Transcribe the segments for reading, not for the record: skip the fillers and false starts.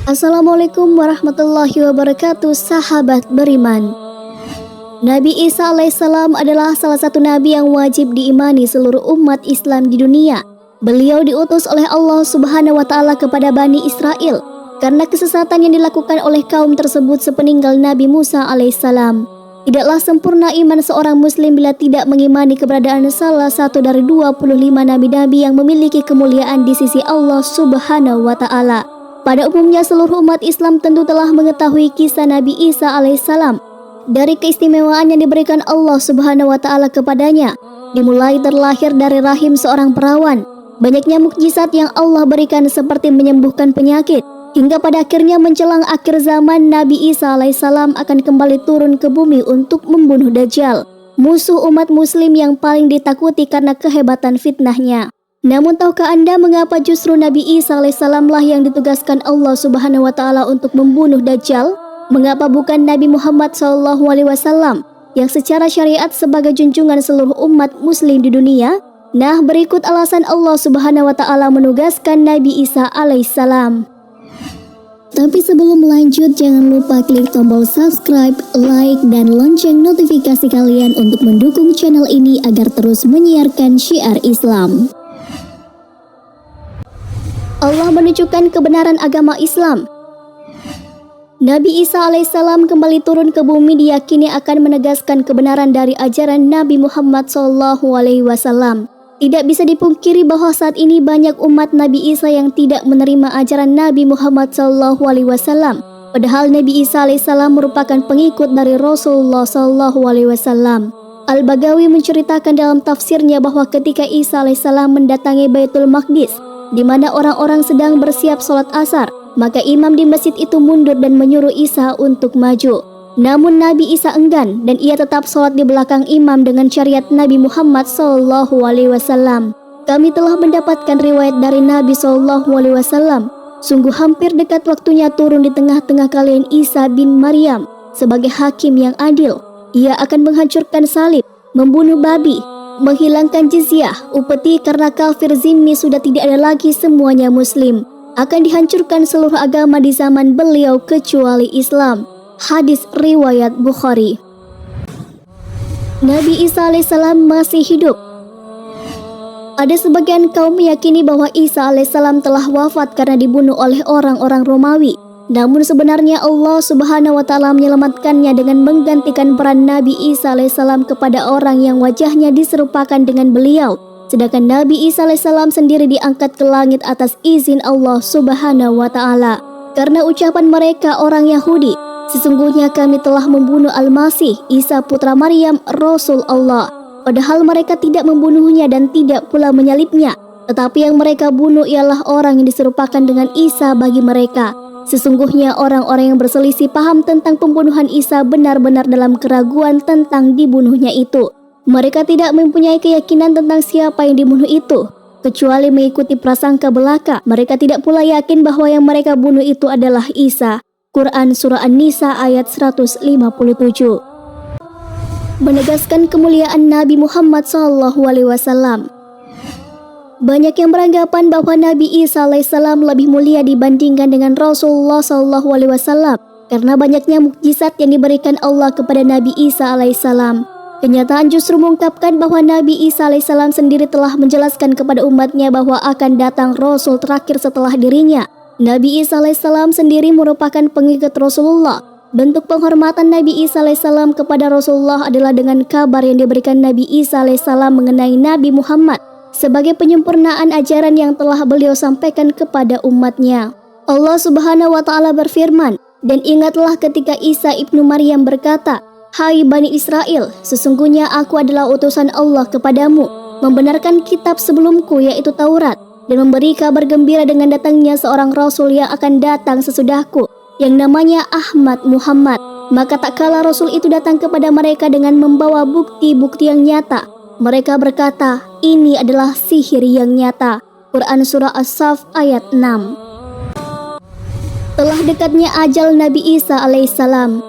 Assalamualaikum warahmatullahi wabarakatuh, sahabat beriman. Nabi Isa alaihissalam adalah salah satu nabi yang wajib diimani seluruh umat Islam di dunia. Beliau diutus oleh Allah Subhanahu wa taala kepada Bani Israel karena kesesatan yang dilakukan oleh kaum tersebut sepeninggal Nabi Musa alaihissalam. Tidaklah sempurna iman seorang muslim bila tidak mengimani keberadaan salah satu dari 25 nabi-nabi yang memiliki kemuliaan di sisi Allah Subhanahu wa taala. Pada umumnya seluruh umat Islam tentu telah mengetahui kisah Nabi Isa alaihissalam dari keistimewaan yang diberikan Allah Subhanahu wa taala kepadanya, dimulai terlahir dari rahim seorang perawan, banyaknya mukjizat yang Allah berikan seperti menyembuhkan penyakit, hingga pada akhirnya menjelang akhir zaman Nabi Isa alaihissalam akan kembali turun ke bumi untuk membunuh Dajjal, musuh umat muslim yang paling ditakuti karena kehebatan fitnahnya. Namun tahukah Anda mengapa justru Nabi Isa alaihissalam lah yang ditugaskan Allah Subhanahu wa taala untuk membunuh Dajjal? Mengapa bukan Nabi Muhammad SAW yang secara syariat sebagai junjungan seluruh umat muslim di dunia? Nah, berikut alasan Allah Subhanahu wa taala menugaskan Nabi Isa alaihissalam. Tapi sebelum lanjut, jangan lupa klik tombol subscribe, like, dan lonceng notifikasi kalian untuk mendukung channel ini agar terus menyiarkan syiar Islam. Allah menunjukkan kebenaran agama Islam. Nabi Isa alaihissalam kembali turun ke bumi diyakini akan menegaskan kebenaran dari ajaran Nabi Muhammad SAW. Tidak bisa dipungkiri bahwa saat ini banyak umat Nabi Isa yang tidak menerima ajaran Nabi Muhammad SAW. Padahal Nabi Isa alaihissalam merupakan pengikut dari Rasulullah SAW. Al-Bagawi menceritakan dalam tafsirnya bahwa ketika Isa alaihissalam mendatangi Baitul Maqdis, di mana orang-orang sedang bersiap sholat asar, maka imam di masjid itu mundur dan menyuruh Isa untuk maju. Namun Nabi Isa enggan dan ia tetap sholat di belakang imam dengan syariat Nabi Muhammad SAW. Kami telah mendapatkan riwayat dari Nabi SAW. Sungguh hampir dekat waktunya turun di tengah-tengah kalian Isa bin Maryam sebagai hakim yang adil. Ia akan menghancurkan salib, membunuh babi, menghilangkan jizyah, upeti karena kafir zimmi sudah tidak ada lagi, semuanya muslim. Akan dihancurkan seluruh agama di zaman beliau kecuali Islam. Hadis riwayat Bukhari. Nabi Isa alaihissalam masih hidup. Ada sebagian kaum meyakini bahwa Isa alaihissalam telah wafat karena dibunuh oleh orang-orang Romawi. Namun sebenarnya Allah Subhanahu wa taala menyelamatkannya dengan menggantikan peran Nabi Isa alaihissalam kepada orang yang wajahnya diserupakan dengan beliau. Sedangkan Nabi Isa alaihissalam sendiri diangkat ke langit atas izin Allah Subhanahu wa taala. Karena ucapan mereka orang Yahudi, sesungguhnya kami telah membunuh Al-Masih, Isa putra Maryam, Rasul Allah. Padahal mereka tidak membunuhnya dan tidak pula menyalibnya. Tetapi yang mereka bunuh ialah orang yang diserupakan dengan Isa bagi mereka. Sesungguhnya orang-orang yang berselisih paham tentang pembunuhan Isa benar-benar dalam keraguan tentang dibunuhnya itu. Mereka tidak mempunyai keyakinan tentang siapa yang dibunuh itu, kecuali mengikuti prasangka belaka. Mereka tidak pula yakin bahwa yang mereka bunuh itu adalah Isa. Quran Surah An-Nisa ayat 157. Menegaskan kemuliaan Nabi Muhammad SAW. Banyak yang beranggapan bahwa Nabi Isa alaihissalam lebih mulia dibandingkan dengan Rasulullah SAW karena banyaknya mukjizat yang diberikan Allah kepada Nabi Isa alaihissalam. Kenyataan justru mengungkapkan bahwa Nabi Isa alaihissalam sendiri telah menjelaskan kepada umatnya bahwa akan datang Rasul terakhir setelah dirinya. Nabi Isa alaihissalam sendiri merupakan pengikut Rasulullah. Bentuk penghormatan Nabi Isa alaihissalam kepada Rasulullah adalah dengan kabar yang diberikan Nabi Isa alaihissalam mengenai Nabi Muhammad sebagai penyempurnaan ajaran yang telah beliau sampaikan kepada umatnya. Allah Subhanahu wa taala berfirman, "Dan ingatlah ketika Isa ibnu Maryam berkata, 'Hai Bani Israel, sesungguhnya aku adalah utusan Allah kepadamu, membenarkan kitab sebelumku yaitu Taurat, dan memberi kabar gembira dengan datangnya seorang Rasul yang akan datang sesudahku, yang namanya Ahmad Muhammad. Maka tak kala Rasul itu datang kepada mereka dengan membawa bukti-bukti yang nyata, mereka berkata, ini adalah sihir yang nyata." Quran Surah As-Saff ayat 6. Telah dekatnya ajal Nabi Isa alaihissalam.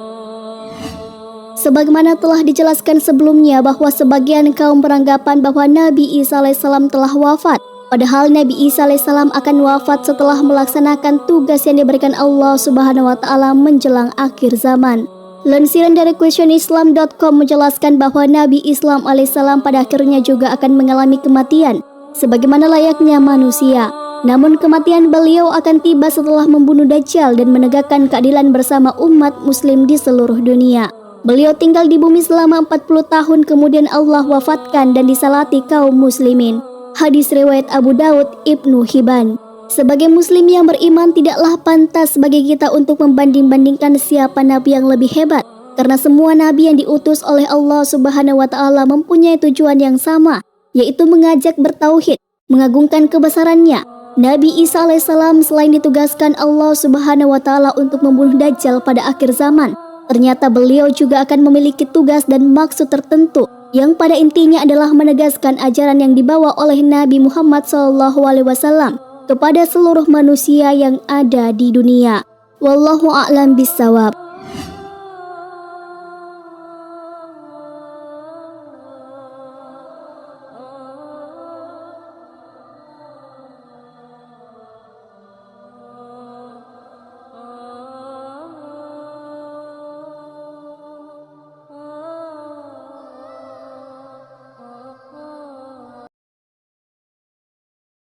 Sebagaimana telah dijelaskan sebelumnya bahwa sebagian kaum beranggapan bahwa Nabi Isa alaihissalam telah wafat Padahal Nabi Isa alaihissalam akan wafat setelah melaksanakan tugas yang diberikan Allah Subhanahu wa taala menjelang akhir zaman. Lansiran dari questionislam.com menjelaskan bahwa Nabi Islam alaihissalam pada akhirnya juga akan mengalami kematian sebagaimana layaknya manusia. Namun kematian beliau akan tiba setelah membunuh Dajjal dan menegakkan keadilan bersama umat muslim di seluruh dunia. Beliau tinggal di bumi selama 40 tahun kemudian Allah wafatkan dan disalati kaum muslimin. Hadis riwayat Abu Daud, Ibnu Hibban. Sebagai muslim yang beriman tidaklah pantas bagi kita untuk membanding-bandingkan siapa nabi yang lebih hebat, karena semua nabi yang diutus oleh Allah Subhanahu wa taala mempunyai tujuan yang sama, yaitu mengajak bertauhid, mengagungkan kebesarannya. Nabi Isa alaihissalam selain ditugaskan Allah Subhanahu wa taala untuk membunuh Dajjal pada akhir zaman, ternyata beliau juga akan memiliki tugas dan maksud tertentu yang pada intinya adalah menegaskan ajaran yang dibawa oleh Nabi Muhammad SAW kepada seluruh manusia yang ada di dunia. Wallahu a'lam bishawab.